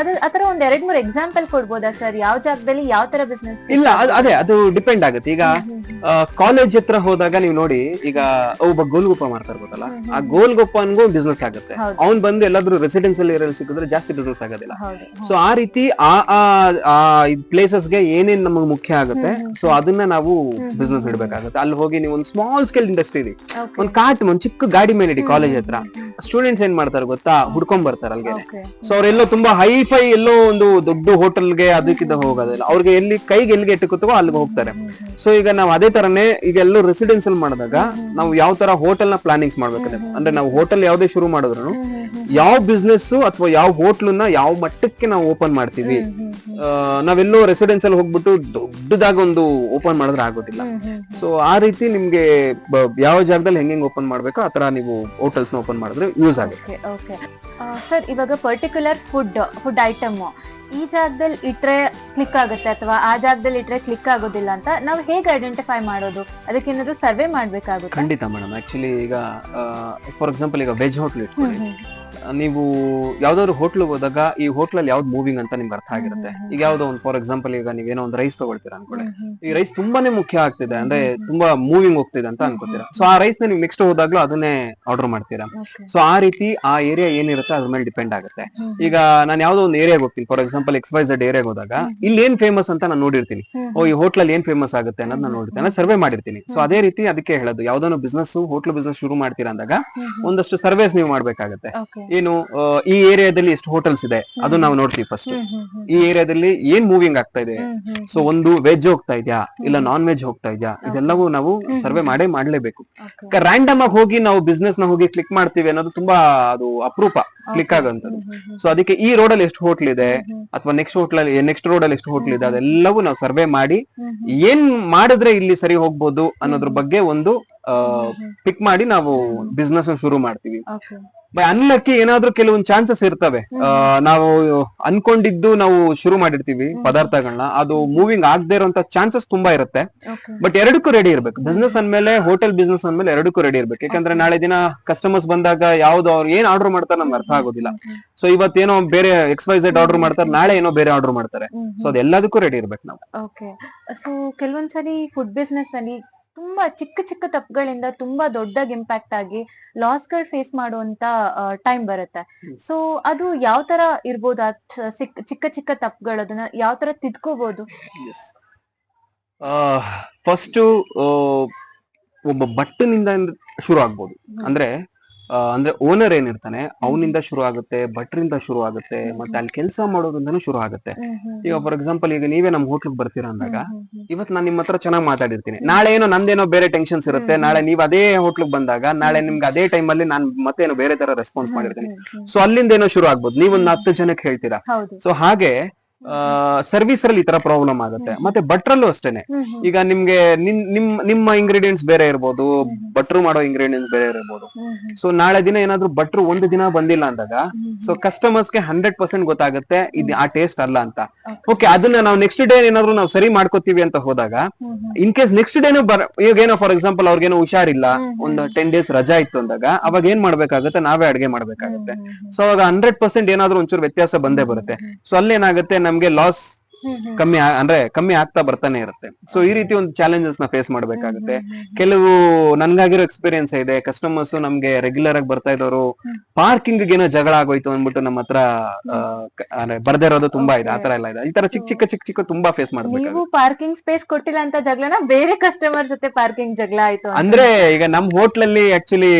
ಅದ್ರ ಒಂದ್ 2-3 ಎಕ್ಸಾಂಪಲ್ ಕೊಡ್ಬೋದಾ ಸರ್? ಯಾವ ಜಾಗದಲ್ಲಿ ಯಾವ ತರ ಬಿಸ್ನೆಸ್? ಇಲ್ಲ, ಅದೇ ಅದು ಡಿಪೆಂಡ್ ಆಗುತ್ತೆ. ಈಗ ಕಾಲೇಜ್ ಹತ್ರ ಹೋದಾಗ ನೀವು ನೋಡಿ, ಈಗ ಒಬ್ಬ ಗೋಲ್ಗುಪ್ಪ ಮಾಡ್ತಾ ಇರ್ಬೋದಲ್ಲ, ಆ ಗೋಲ್ಗುಪ್ಪನ್ಗೂ ಬಿಸ್ನೆಸ್ ಆಗುತ್ತೆ. ಅವ್ನ್ ಬಂದು ಎಲ್ಲಾದ್ರೂ ರೆಸಿಡೆನ್ಸಿಯಲ್ ಏರಿಯಾ ಸಿಕ್ಕಿದ್ರೆ ಜಾಸ್ತಿ ಬಿಸ್ನೆಸ್ ಆಗೋದಿಲ್ಲ. ಸೊ ಆ ರೀತಿ ಆ ಪ್ಲೇಸಸ್ಗೆ ಏನೇನ್ ನಮಗೆ ಮುಖ್ಯ ಆಗುತ್ತೆ, ಸೊ ಅದನ್ನ ನಾವು ಬಿಸ್ನೆಸ್ ಇಡ್ಬೇಕಾಗುತ್ತೆ. ಅಲ್ಲಿ ಹೋಗಿ ನೀವು ಒಂದು ಸ್ಮಾಲ್ ಸ್ಕೇಲ್ ಇಂಡಸ್ಟ್ರಿ ಇದೆ, ಒಂದ್ ಚಿಕ್ಕ ಗಾಡಿ ಮೇಲೆ ಇಡಿ ಕಾಲೇಜ್ ಹತ್ರ. ಸ್ಟೂಡೆಂಟ್ಸ್ ಏನ್ ಮಾಡ್ತಾರೆ ಗೊತ್ತಾ, ಹುಡ್ಕೊಂಡ್ ಬರ್ತಾರೆ ಅಲ್ಲಿಗೆ. ಸೊ ಅವ್ರೆಲ್ಲೋ ತುಂಬಾ ಹೈಫೈ ಎಲ್ಲೋ ಒಂದು ದೊಡ್ಡ ಹೋಟೆಲ್ಗೆ ಅದಕ್ಕಿದ್ದ ಹೋಗೋದಿಲ್ಲ, ಅವ್ರಿಗೆ ಎಲ್ಲಿ ಕೈಗೆ ಎಲ್ಲಿಗೆ ಎಟ್ಟುತ್ತೋ ಅಲ್ಲಿಗೆ ಹೋಗ್ತಾರೆ. ಸೊ ಈಗ ನಾವು ಅದೇ ತರನೇ ಈಗ ಎಲ್ಲೋ ರೆಸಿಡೆನ್ಸಿಯಲ್ ಮಾಡಿದಾಗ ನಾವು ಯಾವ ತರ ಹೋಟೆಲ್ ನ ಪ್ಲಾನಿಂಗ್ಸ್ ಮಾಡ್ಬೇಕಂದ್ರೆ, ಅಂದ್ರೆ ನಾವು ಹೋಟೆಲ್ ಯಾವ್ದೇ ಶುರು ಮಾಡಿದ್ರು ಯಾವ ಬಿಸ್ನೆಸ್ ಅಥವಾ ಯಾವ ಹೋಟ್ಲನ್ನ ಯಾವ ಮಟ್ಟಕ್ಕೆ ನಾವು ಓಪನ್ ಮಾಡ್ತೀವಿ. ನಾವೆಲ್ಲೋ ರೆಸಿಡೆನ್ಸಿಯಲ್ ಹೋಗ್ಬಿಟ್ಟು ದೊಡ್ಡದಾಗ ಒಂದು ಓಪನ್ ಮಾಡಿದ್ರೆ ಆಗೋದಿಲ್ಲ. ಸೊ ಆ ರೀತಿ ನಿಮ್ಗೆ ಯಾವ ಜಾಗದಲ್ಲಿ ಹೆಂಗ್ ಓಪನ್ ಮಾಡ್ಬೇಕೋ ಆತರ ನೀವು ಹೋಟೆಲ್ಸ್ ನ ಓಪನ್ ಮಾಡಿದ್ರೆ ಯೂಸ್ ಆಗುತ್ತೆ. ಸರ್, ಇವಾಗ ಪರ್ಟಿಕ್ಯುಲರ್ ಫುಡ್ ಐಟಮ್ ಈ ಜಾಗದಲ್ಲಿ ಇಟ್ರೆ ಕ್ಲಿಕ್ ಆಗುತ್ತೆ ಅಥವಾ ಆ ಜಾಗದಲ್ಲಿ ಇಟ್ರೆ ಕ್ಲಿಕ್ ಆಗೋದಿಲ್ಲ ಅಂತ ನಾವು ಹೇಗೆ ಐಡೆಂಟಿಫೈ ಮಾಡೋದು? ಅದಕ್ಕೇನಾದ್ರು ಸರ್ವೆ ಮಾಡ್ಬೇಕಾಗುತ್ತೆ? ಖಂಡಿತ ಮೇಡಮ್. ಆಕ್ಚುಲಿ ಈಗ ಫಾರ್ ಎಕ್ಸಾಂಪಲ್ ಈಗ ವೆಜ್ ಹೋಟ್ಲ್ ಇಟ್ಕೊಳ್ಳಿ, ನೀವು ಯಾವ್ದಾದ್ರು ಹೋಟ್ಲ್ ಹೋದಾಗ ಈ ಹೋಟ್ಲಲ್ಲಿ ಯಾವ್ದು ಮೂವಿಂಗ್ ಅಂತ ನಿಮ್ಗೆ ಅರ್ಥ ಆಗಿರುತ್ತೆ. ಈಗ ಯಾವ್ದೋ ಒಂದು ಫಾರ್ ಎಕ್ಸಾಂಪಲ್ ಈಗ ನೀವೇನೋ ಒಂದು ರೈಸ್ ತಗೊಳ್ತೀರಾ ಅನ್ಕೊಳ್ಳಿ, ಈ ರೈಸ್ ತುಂಬಾನೇ ಮುಖ್ಯ ಆಗ್ತಿದೆ ಅಂದ್ರೆ ತುಂಬಾ ಮೂವಿಂಗ್ ಹೋಗ್ತಿದೆ ಅಂತ ಅನ್ಕೋತೀರಾ. ಸೊ ಆ ರೈಸ್ ನ ನೀವು ನೆಕ್ಸ್ಟ್ ಹೋದಾಗ್ಲೂ ಅದನ್ನೇ ಆರ್ಡರ್ ಮಾಡ್ತೀರಾ. ಸೊ ಆ ರೀತಿ ಆ ಏರಿಯಾ ಏನಿರುತ್ತೆ ಅದ್ರ ಮೇಲೆ ಡಿಪೆಂಡ್ ಆಗುತ್ತೆ. ಈಗ ನಾನು ಯಾವ್ದೋ ಒಂದು ಏರಿಯಾಗೆ ಹೋಗ್ತೀನಿ, ಫಾರ್ ಎಕ್ಸಾಂಪಲ್ XYZ ಏರಿಯಾಗೆ ಹೋದಾಗ ಇಲ್ಲಿ ಏನ್ ಫೇಮಸ್ ಅಂತ ನಾನು ನೋಡಿರ್ತೀನಿ. ಈ ಹೋಟ್ಲಲ್ಲಿ ಏನ್ ಫೇಮಸ್ ಆಗುತ್ತೆ ಅನ್ನೋದು ನಾನು ನೋಡಿರ್ತೀನಿ, ಸರ್ವೆ ಮಾಡಿರ್ತೀನಿ. ಸೊ ಅದೇ ರೀತಿ ಅದಕ್ಕೆ ಹೇಳೋದು, ಯಾವ್ದೋ ಬಿಸ್ನೆಸ್ ಹೋಟ್ಲ್ ಬಿಸ್ನೆಸ್ ಶುರು ಮಾಡ್ತೀರಾ ಅಂದಾಗ ಒಂದಷ್ಟು ಸರ್ವೇಸ್ ನೀವು ಮಾಡ್ಬೇಕಾಗತ್ತೆ. ಏನು ಈ ಏರಿಯಾದಲ್ಲಿ ಎಷ್ಟು ಹೋಟೆಲ್ಸ್ ಇದೆ ಅದು ನಾವು ನೋಡ್ತೀವಿ ಫಸ್ಟ್. ಈ ಏರಿಯಾದಲ್ಲಿ ಏನ್ ಮೂವಿಂಗ್ ಆಗ್ತಾ ಇದೆ, ಸೊ ಒಂದು ವೆಜ್ ಹೋಗ್ತಾ ಇದೆಯಾ ಇಲ್ಲ ನಾನ್ ವೆಜ್ ಹೋಗ್ತಾ ಇದೆಯಾ, ಇದೆಲ್ಲವೂ ನಾವು ಸರ್ವೆ ಮಾಡ್ಲೇಬೇಕು. ರ್ಯಾಂಡಮ್ ಆಗಿ ಹೋಗಿ ನಾವು ಬಿಸ್ನೆಸ್ ನ ಹೋಗಿ ಕ್ಲಿಕ್ ಮಾಡ್ತೀವಿ ಅನ್ನೋದು ತುಂಬಾ ಅದು ಅಪರೂಪ ಕ್ಲಿಕ್ ಆಗೋಂಥದ್ದು. ಸೊ ಅದಕ್ಕೆ ಈ ರೋಡ್ ಅಲ್ಲಿ ಎಷ್ಟು ಹೋಟ್ಲ್ ಇದೆ ಅಥವಾ ನೆಕ್ಸ್ಟ್ ರೋಡ್ ಅಲ್ಲಿ ಎಷ್ಟು ಹೋಟ್ಲ್ ಇದೆ ಅದೆಲ್ಲವೂ ನಾವು ಸರ್ವೆ ಮಾಡಿ ಏನ್ ಮಾಡಿದ್ರೆ ಇಲ್ಲಿ ಸರಿ ಹೋಗ್ಬೋದು ಅನ್ನೋದ್ರ ಬಗ್ಗೆ ಒಂದು ಪಿಕ್ ಮಾಡಿ ನಾವು ಬಿಸ್ನೆಸ್ ಶುರು ಮಾಡ್ತೀವಿ. ಬೈ ಅನ್ಲಕ್ಕಿ ಏನಾದ್ರೂ ಕೆಲವೊಂದು ಚಾನ್ಸಸ್ ಇರ್ತವೆ. ನಾವು ಅನ್ಕೊಂಡಿದ್ದು ನಾವು ಶುರು ಮಾಡಿರ್ತೀವಿ ಪದಾರ್ಥಗಳನ್ನ, ಅದು ಮೂವಿಂಗ್ ಆಗದೆ ಇರುವಂತ ಚಾನ್ಸಸ್ ತುಂಬಾ ಇರುತ್ತೆ. ಬಟ್ ಎರಡಕ್ಕೂ ರೆಡಿ ಇರ್ಬೇಕು. ಬಿಸ್ನೆಸ್ ಅಂದ್ಮೇಲೆ, ಹೋಟೆಲ್ ಬಿಸ್ನೆಸ್ ಅಂದ್ಮೇಲೆ ಎರಡಕ್ಕೂ ರೆಡಿ ಇರ್ಬೇಕು. ಯಾಕಂದ್ರೆ ನಾಳೆ ದಿನ ಕಸ್ಟಮರ್ಸ್ ಬಂದಾಗ ಯಾವ್ದು ಅವ್ರು ಏನ್ ಆರ್ಡರ್ ಮಾಡ್ತಾರೆ ನಮ್ಗೆ ಅರ್ಥ ಆಗೋದಿಲ್ಲ. ಸೊ ಇವತ್ತೇನೋ ಬೇರೆ XYZ ಆರ್ಡರ್ ಮಾಡ್ತಾರೆ, ನಾಳೆ ಏನೋ ಬೇರೆ ಆರ್ಡರ್ ಮಾಡ್ತಾರೆ. ಸೊ ಅದೆಲ್ಲದಕ್ಕೂ ರೆಡಿ ಇರ್ಬೇಕು ನಾವು. ಓಕೆ. ಸೊ ಕೆಲವೊಂದ್ಸರಿ ಫುಡ್ ಬಿಸ್ನೆಸ್ ಅಲ್ಲಿ ತುಂಬಾ ಚಿಕ್ಕ ಚಿಕ್ಕ ತಪ್ಪುಗಳಿಂದ ತುಂಬಾ ದೊಡ್ಡದಾಗಿ ಇಂಪ್ಯಾಕ್ಟ್ ಆಗಿ ಲಾಸ್ ಗಳು ಫೇಸ್ ಮಾಡುವಂತ ಟೈಮ್ ಬರುತ್ತೆ. ಸೊ ಅದು ಯಾವ ತರ ಇರ್ಬೋದು? ಚಿಕ್ಕ ಚಿಕ್ಕ ತಪ್ಪುಗಳು ಅದನ್ನ ಯಾವ ತರ ತಿದ್ಕೋಬಹುದು? ಫಸ್ಟ್ ಒಬ್ಬ ಭಟ್ಟನಿಂದ ಶುರು ಆಗ್ಬೋದು. ಅಂದ್ರೆ ಓನರ್ ಏನಿರ್ತಾನೆ ಅವನಿಂದ ಶುರು ಆಗುತ್ತೆ, ಭಟ್ರಿಂದ ಶುರು ಆಗುತ್ತೆ, ಮತ್ತೆ ಅಲ್ಲಿ ಕೆಲಸ ಮಾಡೋದ್ರಿಂದನೂ ಶುರು ಆಗುತ್ತೆ. ಈಗ ಫಾರ್ ಎಕ್ಸಾಂಪಲ್, ಈಗ ನೀವೇ ನಮ್ ಹೋಟ್ಲಿಗೆ ಬರ್ತೀರಾ ಅಂದಾಗ, ಇವತ್ತು ನಾನು ನಿಮ್ಮ ಹತ್ರ ಚೆನ್ನಾಗಿ ಮಾತಾಡಿರ್ತೀನಿ, ನಾಳೆ ಏನೋ ನಂದೇನೋ ಬೇರೆ ಟೆನ್ಷನ್ಸ್ ಇರುತ್ತೆ, ನಾಳೆ ನೀವ್ ಅದೇ ಹೋಟ್ಲಿಗೆ ಬಂದಾಗ ನಾಳೆ ನಿಮ್ಗೆ ಅದೇ ಟೈಮ್ ಅಲ್ಲಿ ನಾನು ಮತ್ತೇನೋ ಬೇರೆ ತರ ರೆಸ್ಪಾನ್ಸ್ ಮಾಡಿರ್ತೀನಿ. ಸೊ ಅಲ್ಲಿಂದ ಏನೋ ಶುರು ಆಗ್ಬೋದು, ನೀವೊಂದು 10 ಜನಕ್ಕೆ ಹೇಳ್ತೀರಾ. ಸೊ ಹಾಗೆ ಸರ್ವಿಸ್ ಅಲ್ಲಿ ಈ ತರ ಪ್ರಾಬ್ಲಮ್ ಆಗುತ್ತೆ. ಮತ್ತೆ ಭಟ್ರಲ್ಲೂ ಅಷ್ಟೇನೆ. ಈಗ ನಿಮ್ಗೆ ನಿಮ್ಮ ಇಂಗ್ರೀಡಿಯೆಂಟ್ಸ್ ಬೇರೆ ಇರ್ಬೋದು, ಭಟ್ರು ಮಾಡೋ ಇಂಗ್ರೀಡಿಯೆಂಟ್ಸ್ ಬೇರೆ ಇರ್ಬೋದು. ಸೊ ನಾಳೆ ದಿನ ಏನಾದ್ರು ಭಟ್ರು ಒಂದು ದಿನ ಬಂದಿಲ್ಲ ಅಂದಾಗ, ಸೊ ಕಸ್ಟಮರ್ಸ್ಗೆ 100% ಗೊತ್ತಾಗುತ್ತೆ ಇದು ಆ ಟೇಸ್ಟ್ ಅಲ್ಲ ಅಂತ. ಓಕೆ, ಅದನ್ನ ನಾವು ನೆಕ್ಸ್ಟ್ ಡೇ ಏನಾದ್ರು ನಾವು ಸರಿ ಮಾಡ್ಕೋತೀವಿ ಅಂತ ಹೋದಾಗ, ಇನ್ ಕೇಸ್ ನೆಕ್ಸ್ಟ್ ಡೇನು ಈಗ ಏನೋ ಫಾರ್ ಎಕ್ಸಾಂಪಲ್ ಅವ್ರಿಗೇನೋ ಹುಷಾರಿಲ್ಲ, ಒಂದು 10 days ರಜಾ ಇತ್ತು ಅಂದಾಗ, ಅವಾಗ ಏನ್ ಮಾಡ್ಬೇಕಾಗುತ್ತೆ, ನಾವೇ ಅಡ್ಗೆ ಮಾಡ್ಬೇಕಾಗುತ್ತೆ. ಸೊ ಅವಾಗ 100% ಏನಾದ್ರು ಒಂಚೂರು ವ್ಯತ್ಯಾಸ ಬಂದೇ ಬರುತ್ತೆ. ಸೊ ಅಲ್ಲೇನಾಗುತ್ತೆ, ನಮ್ಗೆ ಲಾಸ್ ಕಮ್ಮಿ ಆಗ್ತಾ ಬರ್ತಾನೆ ಇರುತ್ತೆ. ಸೊ ಈ ರೀತಿ ಒಂದು ಚಾಲೆಂಜಸ್ ನ ಫೇಸ್ ಮಾಡ್ಬೇಕಾಗುತ್ತೆ. ಕೆಲವು ನನ್ಗಾಗಿರೋ ಎಕ್ಸ್ಪೀರಿಯನ್ಸ್ ಇದೆ, ಕಸ್ಟಮರ್ಸ್ ನಮ್ಗೆ ರೆಗ್ಯುಲರ್ ಆಗಿ ಬರ್ತಾ ಇದ್ದವರು ಪಾರ್ಕಿಂಗ್ ಏನೋ ಜಗಳ ಆಗೋಯ್ತು ಅಂದ್ಬಿಟ್ಟು ನಮ್ಮ ಹತ್ರ ಬರ್ದೇ ಇರೋದು ತುಂಬಾ ಇದೆ. ಆತರ ಎಲ್ಲ ಇದೆ. ಈ ತರ ಚಿಕ್ಕ ಚಿಕ್ಕ ತುಂಬಾ ಫೇಸ್ ಮಾಡ್ಬೇಕು. ಪಾರ್ಕಿಂಗ್ ಸ್ಪೇಸ್ ಕೊಟ್ಟಿಲ್ಲ ಅಂತ ಜಗಳನ ಬೇರೆ ಕಸ್ಟಮರ್ ಜೊತೆ ಪಾರ್ಕಿಂಗ್ ಜಗಳ ಆಯ್ತು ಅಂದ್ರೆ, ಈಗ ನಮ್ ಹೋಟ್ಲಲ್ಲಿ ಆಕ್ಚುಲಿ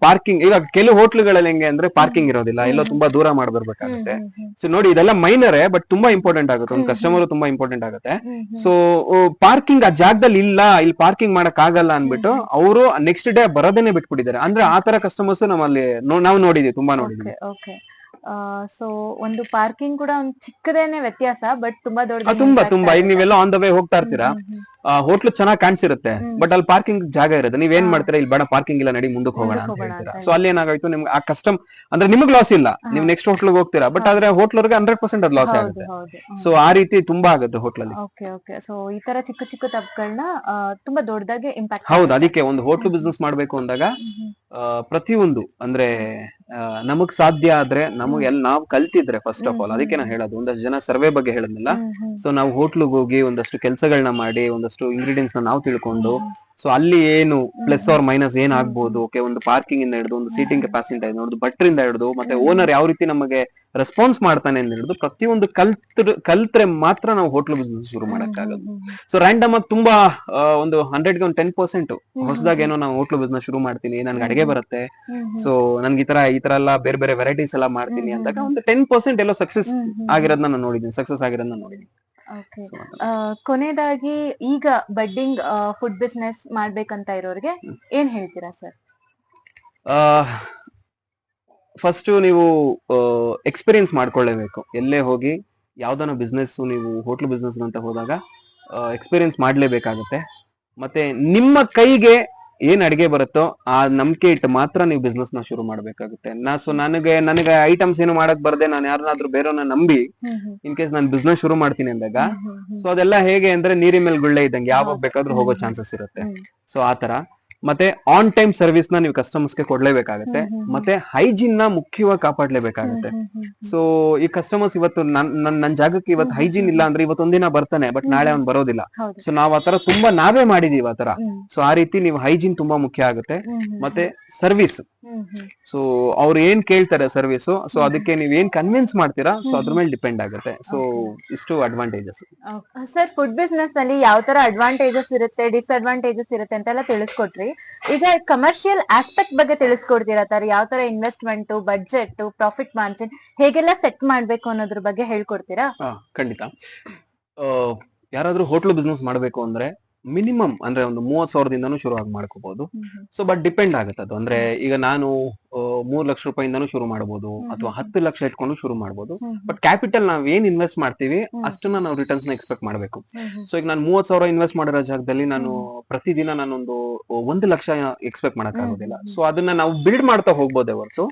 ಪಾರ್ಕಿಂಗ್, ಈಗ ಕೆಲವು ಹೋಟ್ಲುಗಳಲ್ಲಿ ಹೆಂಗೆ ಅಂದ್ರೆ ಪಾರ್ಕಿಂಗ್ ಇರೋದಿಲ್ಲ, ಎಲ್ಲೋ ತುಂಬಾ ದೂರ ಮಾಡ್ಬರ್ಬೇಕಾಗುತ್ತೆ. ಸೊ ನೋಡಿ, ಇದೆಲ್ಲ ಮೈನರೇ, ಬಟ್ ತುಂಬಾ ಇಂಪಾರ್ಟೆಂಟ್ ಆಗುತ್ತೆ. ಒಂದು ಕಸ್ಟಮರ್ ತುಂಬಾ ಇಂಪಾರ್ಟೆಂಟ್ ಆಗುತ್ತೆ. ಸೊ ಪಾರ್ಕಿಂಗ್ ಆ ಜಾಗದಲ್ಲಿ ಇಲ್ಲ, ಇಲ್ಲಿ ಪಾರ್ಕಿಂಗ್ ಮಾಡಕ್ ಆಗಲ್ಲ ಅನ್ಬಿಟ್ಟು ಅವರು ನೆಕ್ಸ್ಟ್ ಡೇ ಬರೋದೇನೆ ಬಿಟ್ಬಿಟ್ಟಿದ್ದಾರೆ. ಅಂದ್ರೆ ಆತರ ಕಸ್ಟಮರ್ಸ್ ನಮ್ಮಲ್ಲಿ ನಾವು ನೋಡಿದೀವಿ, ತುಂಬಾ ನೋಡಿದೀವಿ. ಸೊ ಒಂದು ಪಾರ್ಕಿಂಗ್ ಕೂಡ ಒಂದು ಚಿಕ್ಕದೇನೆ ವ್ಯತ್ಯಾಸ, ಬಟ್ ತುಂಬಾ ದೊಡ್ಡ ತುಂಬಾ ಈಗ ನೀವೆಲ್ಲ ಆನ್ ದ ವೇ ಹೋಗ್ತಾ ಇರ್ತೀರಾ, ಹೋಟ್ಲು ಚೆನ್ನಾಗಿ ಕಾಣಿಸಿರುತ್ತೆ, ಬಟ್ ಅಲ್ಲಿ ಪಾರ್ಕಿಂಗ್ ಜಾಗ ಇರುತ್ತೆ. ನೀವ್ ಏನ್ ಮಾಡ್ತೀರಾ, ಇಲ್ಲಿ ಬೇಡ ಪಾರ್ಕಿಂಗ್ ಇಲ್ಲ, ನಡಿ ಮುಂದಕ್ಕೆ ಹೋಗೋಣ ಅಂತ ಹೇಳ್ತೀರಾ. ಸೊ ಅಲ್ಲಿ ಏನಾಗಾಯ್ತು, ನಿಮ್ಗೆ ಆ ಅಂದ್ರೆ ನಿಮಗ್ ಲಾಸ್ ಇಲ್ಲ, ನೀವು ನೆಕ್ಸ್ಟ್ ಹೋಟ್ಲಿಗೆ ಹೋಗ್ತೀರಾ, ಬಟ್ ಆದ್ರೆ ಹೋಟ್ಲರ್ಗೆ 100% ಅದು ಲಾಸ್ ಆಗುತ್ತೆ. ಸೊ ಆ ರೀತಿ ತುಂಬಾ ಆಗುತ್ತೆ ಹೋಟ್ಲಲ್ಲಿ. ಸೊ ಈ ತರ ಚಿಕ್ಕ ಚಿಕ್ಕ ತಪ್ಪುಗಳನ್ನ ತುಂಬಾ ದೊಡ್ಡದಾಗಿ ಇಂಪ್ಯಾಕ್ಟ್. ಹೌದು, ಅದಕ್ಕೆ ಒಂದು ಹೋಟ್ಲು ಬಿಸ್ನೆಸ್ ಮಾಡ್ಬೇಕು ಅಂದಾಗ ಪ್ರತಿಯೊಂದು ಅಂದ್ರೆ ನಮಗ್ ಸಾಧ್ಯ ಆದ್ರೆ, ನಾವ್ ಕಲ್ತಿದ್ರೆ ಫಸ್ಟ್ ಆಫ್ ಆಲ್, ಅದಕ್ಕೆ ನಾನು ಹೇಳೋದು, ಒಂದಷ್ಟು ಜನ ಸರ್ವೆ ಬಗ್ಗೆ ಹೇಳಿದ್ನಲ್ಲ. ಸೊ ನಾವು ಹೋಟ್ಲಿಗೆ ಹೋಗಿ ಒಂದಷ್ಟು ಕೆಲಸಗಳನ್ನ ಮಾಡಿ, ಒಂದಷ್ಟು ಇಂಗ್ರೀಡಿಯೆಂಟ್ಸ್ ನಾವು ತಿಳ್ಕೊಂಡು, ಸೊ ಅಲ್ಲಿ ಏನು ಪ್ಲಸ್ ಆರ್ ಮೈನಸ್ ಏನ್ ಆಗ್ಬಹುದು, ಓಕೆ, ಒಂದು ಪಾರ್ಕಿಂಗ್ ಇಂದ ಹಿಡಿದು ಒಂದು ಸೀಟಿಂಗ್ ಕೆಪಾಸಿಟಿ ಹಿಡಿದು, ಭಟ್ರಿಂದ ಹಿಡಿದು, ಮತ್ತೆ ಓನರ್ ಯಾವ ರೀತಿ ನಮಗೆ ರೆಸ್ಪಾನ್ಸ್ ಮಾಡ್ತಾನೆ ಅಂತ ಹಿಡಿದು, ಪ್ರತಿಯೊಂದು ಕಲ್ತ್ರೆ ಮಾತ್ರ ನಾವು ಹೋಟ್ಲು ಬಿಸ್ನೆಸ್ ಶುರು ಮಾಡಕ್ಕಾಗದು. ಸೊ ರ್ಯಾಂಡಮ್ ಆಗಿ ತುಂಬಾ ಒಂದು 100ಗೆ ಒಂದು 10% ಹೊಸದಾಗಿ ಏನೋ ನಾವು ಹೋಟ್ಲು ಬಿಸ್ನೆಸ್ ಶುರು ಮಾಡ್ತೀನಿ, ನನ್ಗೆ ಅಡಿಗೆ ಬರುತ್ತೆ, ಸೊ ನನ್ಗೆ ಈ ತರ ಎಲ್ಲ ಬೇರೆ ಬೇರೆ ವೆರೈಟೀಸ್ ಎಲ್ಲ ಮಾಡ್ತೀನಿ ಅಂದಾಗ ಒಂದು 10% ಎಲ್ಲೋ ಸಕ್ಸಸ್ ಆಗಿರೋದನ್ನ ನಾನು ನೋಡಿದ್ದೀನಿ. ಕೊನೆಯದಾಗಿ ಈಗ ಬಡ್ಡಿಂಗ್ ಫುಡ್ ಬಿಸ್ನೆಸ್ ಮಾಡ್ಬೇಕಂತ ಇರೋರಿಗೆ ಏನ್ ಹೇಳ್ತೀರಾ ಸರ್? ಫಸ್ಟ್ ನೀವು ಎಕ್ಸ್ಪೀರಿಯನ್ಸ್ ಮಾಡ್ಕೊಳ್ಳೇಬೇಕು. ಎಲ್ಲೇ ಹೋಗಿ ಯಾವ್ದಾನ ಬಿಸ್ನೆಸ್, ನೀವು ಹೋಟ್ಲು ಬಿಸ್ನೆಸ್ ಅಂತ ಹೋದಾಗ ಎಕ್ಸ್ಪೀರಿಯನ್ಸ್ ಮಾಡ್ಲೇಬೇಕಾಗುತ್ತೆ. ಮತ್ತೆ ನಿಮ್ಮ ಕೈಗೆ ಏನ್ ಅಡಿಗೆ ಬರುತ್ತೋ ಆ ನಂಬಿಕೆ ಇಟ್ಟು ಮಾತ್ರ ನೀವು ಬಿಸ್ನೆಸ್ ನ ಶುರು ಮಾಡ್ಬೇಕಾಗುತ್ತೆ. ನನಗೆ ಐಟಮ್ಸ್ ಏನು ಮಾಡಕ್ ಬರ್ದೆ, ನಾನು ಯಾರನ್ನಾದ್ರೂ ಬೇರೆಯವ್ರನ್ನ ನಂಬಿ ಇನ್ ಕೇಸ್ ನಾನು ಬಿಸ್ನೆಸ್ ಶುರು ಮಾಡ್ತೀನಿ ಅಂದಾಗ, ಸೊ ಅದೆಲ್ಲ ಹೇಗೆ ಅಂದ್ರೆ ನೀರಿನ ಮೇಲೆ ಗುಳ್ಳೆ ಇದ್ದಂಗೆ, ಯಾವಾಗ ಬೇಕಾದ್ರೂ ಹೋಗೋ ಚಾನ್ಸಸ್ ಇರುತ್ತೆ. ಸೊ ಆತರ. ಮತ್ತೆ ಆನ್ ಟೈಮ್ ಸರ್ವಿಸ್ ನ ನೀವು ಕಸ್ಟಮರ್ಸ್ ಗೆ ಕೊಡ್ಲೇಬೇಕಾಗುತ್ತೆ. ಮತ್ತೆ ಹೈಜೀನ್ ನ ಮುಖ್ಯವಾಗಿ ಕಾಪಾಡ್ಲೇಬೇಕಾಗುತ್ತೆ. ಸೊ ಈ ಕಸ್ಟಮರ್ಸ್ ಇವತ್ತು ನನ್ ಜಾಗಕ್ಕೆ ಇವತ್ತು ಹೈಜೀನ್ ಇಲ್ಲ ಅಂದ್ರೆ ಇವತ್ತು ಒಂದಿನ ಬರ್ತಾನೆ, ಬಟ್ ನಾಳೆ ಅವ್ನು ಬರೋದಿಲ್ಲ. ಸೊ ನಾವ್ ಆತರ ತುಂಬಾ ನಾವೇ ಮಾಡಿದೀವಿ ಆತರ. ಸೊ ಆ ರೀತಿ ನೀವು ಹೈಜೀನ್ ತುಂಬಾ ಮುಖ್ಯ ಆಗುತ್ತೆ. ಮತ್ತೆ ಸರ್ವಿಸ್, ಸೊ ಅವ್ರು ಏನ್ ಕೇಳ್ತಾರೆ ಸರ್ವಿಸ್, ಸೊ ಅದಕ್ಕೆ ನೀವ್ ಏನ್ ಕನ್ವಿನ್ಸ್ ಮಾಡ್ತೀರಾ, ಸೊ ಅದ್ರ ಮೇಲೆ ಡಿಪೆಂಡ್ ಆಗುತ್ತೆ. ಸೊ ಇಷ್ಟು ಅಡ್ವಾಂಟೇಜಸ್. ಸರ್, ಫುಡ್ ಬಿಸ್ನೆಸ್ ನಲ್ಲಿ ಯಾವ ತರ ಅಡ್ವಾಂಟೇಜಸ್ ಇರುತ್ತೆ, ಡಿಸ್ಅಡ್ವಾಂಟೇಜಸ್ ಇರುತ್ತೆ ಅಂತೆಲ್ಲ ತಿಳಿಸ್ಕೊಟ್ರಿ. ಈಗ ಕಮರ್ಷಿಯಲ್ ಆಸ್ಪೆಕ್ಟ್ ಬಗ್ಗೆ ತಿಳಿಸ್ಕೊಡ್ತೀರಾ ಸರ್? ಯಾವ ತರ ಇನ್ವೆಸ್ಟ್ಮೆಂಟ್, ಬಡ್ಜೆಟ್, ಪ್ರಾಫಿಟ್ ಮಾರ್ಜಿನ್ ಹೇಗೆಲ್ಲ ಸೆಟ್ ಮಾಡ್ಬೇಕು ಅನ್ನೋದ್ರ ಬಗ್ಗೆ ಹೇಳ್ಕೊಡ್ತೀರಾ? ಖಂಡಿತ. ಯಾರಾದ್ರೂ ಹೋಟ್ಲು ಬಿಸ್ನೆಸ್ ಮಾಡ್ಬೇಕು ಅಂದ್ರೆ ಮಿನಿಮಮ್ ಅಂದ್ರೆ ಒಂದು 30,000ದಿಂದನೂ ಶುರು ಆಗಿ ಮಾಡ್ಕೋಬಹುದು. ಸೊ ಬಟ್ ಡಿಪೆಂಡ್ ಆಗುತ್ತೆ ಅದು. ಅಂದ್ರೆ ಈಗ ನಾನು 3 ಲಕ್ಷ ರೂಪಾಯಿಂದನೂ ಶುರು ಮಾಡಬಹುದು ಅಥವಾ 10 ಲಕ್ಷ ಇಟ್ಕೊಂಡು ಶುರು ಮಾಡಬಹುದು. ಹ್ಮ್. ಬಟ್ ಕ್ಯಾಪಿಟಲ್ ನಾವ್ ಏನ್ ಇನ್ವೆಸ್ಟ್ ಮಾಡ್ತೀವಿ ಅಷ್ಟನ್ನ ನಾವು ರಿಟರ್ನ್ಸ್ ನ ಎಕ್ಸ್ಪೆಕ್ಟ್ ಮಾಡಬೇಕು. ಸೊ ಈಗ ನಾನು 30,000 ಇನ್ವೆಸ್ಟ್ ಮಾಡಿರೋ ಜಾಗದಲ್ಲಿ ನಾನು ಪ್ರತಿದಿನ ನಾನೊಂದು 1 ಲಕ್ಷ ಎಕ್ಸ್ಪೆಕ್ಟ್ ಮಾಡಕ್ ಆಗೋದಿಲ್ಲ. ಸೊ ಅದನ್ನ ನಾವು ಬಿಲ್ಡ್ ಮಾಡ್ತಾ ಹೋಗ್ಬೋದೇ ಹೊರತು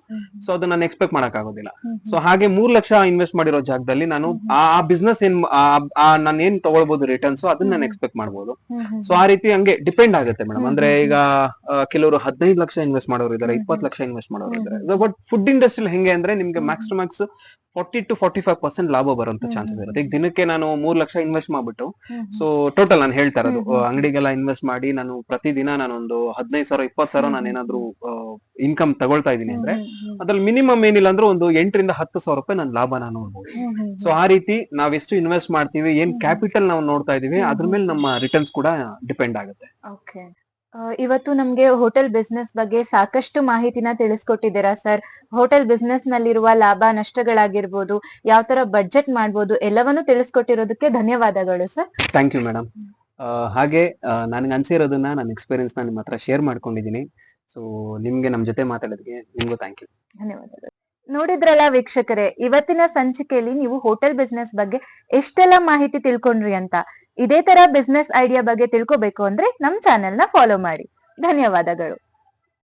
ಸೊ ಅದನ್ನ ನಾನು ಎಕ್ಸ್ಪೆಕ್ಟ್ ಮಾಡಕ್ ಆಗೋದಿಲ್ಲ. ಸೊ ಹಾಗೆ 3 ಲಕ್ಷ ಇನ್ವೆಸ್ಟ್ ಮಾಡಿರೋ ಜಾಗದಲ್ಲಿ ನಾನು ಆ ಬಿಸ್ನೆಸ್ ನಾನು ಏನ್ ತಗೊಳ್ಬಹುದು ರಿಟರ್ನ್ಸ್ ಅದನ್ನ ನಾನು ಎಕ್ಸ್ಪೆಕ್ಟ್ ಮಾಡಬಹುದು. ಸೊ ಆ ರೀತಿ ಹಂಗೆ ಡಿಪೆಂಡ್ ಆಗುತ್ತೆ ಮೇಡಮ್. ಅಂದ್ರೆ ಈಗ ಕೆಲವರು 15 ಲಕ್ಷ ಇನ್ವೆಸ್ಟ್ ಮಾಡೋರು ಇದಾರೆ, 20 ಲಕ್ಷ ಇನ್ವೆಸ್ಟ್ ಮಾಡೋರು ಇದಾರೆ. ಬಟ್ ಫುಡ್ ಇಂಡಸ್ಟ್ರಿ ಹೆಂಗೆ ಅಂದ್ರೆ ನಿಮ್ಗೆ ಮ್ಯಾಕ್ಸ್ ಟು ಮ್ಯಾಕ್ಸ್ 40 to 45% ಲಾಭ ಬರುವಂತ ಚಾನ್ಸಸ್ ಇರುತ್ತೆ. ಈಗ ದಿನಕ್ಕೆ ನಾನು 3 ಲಕ್ಷ ಇನ್ವೆಸ್ಟ್ ಮಾಡ್ಬಿಟ್ಟು ಸೊ ಟೋಟಲ್ ನಾನು ಹೇಳ್ತಾ ಇರೋದು ಅಂಗಡಿಗೆಲ್ಲ ಇನ್ವೆಸ್ಟ್ ಮಾಡಿ ನಾನು ಪ್ರತಿದಿನ ನಾನೊಂದು 15,000 20,000 ನಾನು ಏನಾದ್ರು ಇನ್ಕಮ್ ತಗೊಳ್ತಾ ಇದೀನಿ ಅಂದ್ರೆ ಅದ್ರಲ್ಲಿ ಮಿನಿಮಮ್ ಏನಿಲ್ಲ ಅಂದ್ರೆ ಒಂದು 8,000 to 10,000 ರೂಪಾಯಿ ನಾನು ಲಾಭ ನಾನು ನೋಡ್ಬೋದು. ಸೊ ಆ ರೀತಿ ನಾವ್ ಎಷ್ಟು ಇನ್ವೆಸ್ಟ್ ಮಾಡ್ತೀವಿ, ಏನ್ ಕ್ಯಾಪಿಟಲ್ ನಾವು ನೋಡ್ತಾ ಇದೀವಿ ಅದ್ರ ಮೇಲೆ ನಮ್ಮ ರಿಟರ್ನ್ಸ್ ಕೂಡ ಡಿಪೆಂಡ್ ಆಗುತ್ತೆ. ಓಕೆ. ಇವತ್ತು ನಮ್ಗೆ ಹೋಟೆಲ್ ಬಿಸ್ನೆಸ್ ಬಗ್ಗೆ ಸಾಕಷ್ಟು ಮಾಹಿತಿನ ತಿಳಿಸ್ಕೊಟ್ಟಿದ್ದೀರಾ ಸರ್. ಹೋಟೆಲ್ ಬಿಸ್ನೆಸ್ ನಲ್ಲಿರುವ ಲಾಭ ನಷ್ಟಗಳಾಗಿರ್ಬೋದು, ಯಾವ ತರ ಬಡ್ಜೆಟ್ ಮಾಡ್ಬೋದು, ಎಲ್ಲವನ್ನೂ ತಿಳಿಸ್ಕೊಟ್ಟಿರೋದಕ್ಕೆ ಧನ್ಯವಾದಗಳು ಸರ್. Thank you madam. ಹಾಗೆ ನನಗೆ ಅನ್ಸಿರೋದನ್ನ ನನ್ನ ಎಕ್ಸ್ಪೀರಿಯನ್ಸ್ ನ ನಿಮ್ಮ ಹತ್ರ ಶೇರ್ ಮಾಡ್ಕೊಂಡಿದ್ದೀನಿ. ಸೊ ನಿಮ್ಗೆ ನಮ್ ಜೊತೆ ಮಾತಾಡೋದಕ್ಕೆ ನಿಮ್ಗೂ ಥ್ಯಾಂಕ್ ಯು. ಧನ್ಯವಾದಗಳು. ನೋಡಿದ್ರಲ್ಲ ವೀಕ್ಷಕರೇ, ಇವತ್ತಿನ ಸಂಚಿಕೆಯಲ್ಲಿ ನೀವು ಹೋಟೆಲ್ ಬಿಸ್ನೆಸ್ ಬಗ್ಗೆ ಎಷ್ಟೆಲ್ಲ ಮಾಹಿತಿ ತಿಳ್ಕೊಂಡ್ರಿ ಅಂತ. ಇದೇ ತರ ಬಿಸ್ನೆಸ್ ಐಡಿಯಾ ಬಗ್ಗೆ ತಿಳ್ಕೊಬೇಕು ಅಂದ್ರೆ ನಮ್ ಚಾನೆಲ್ ನ ಫಾಲೋ ಮಾಡಿ. ಧನ್ಯವಾದಗಳು.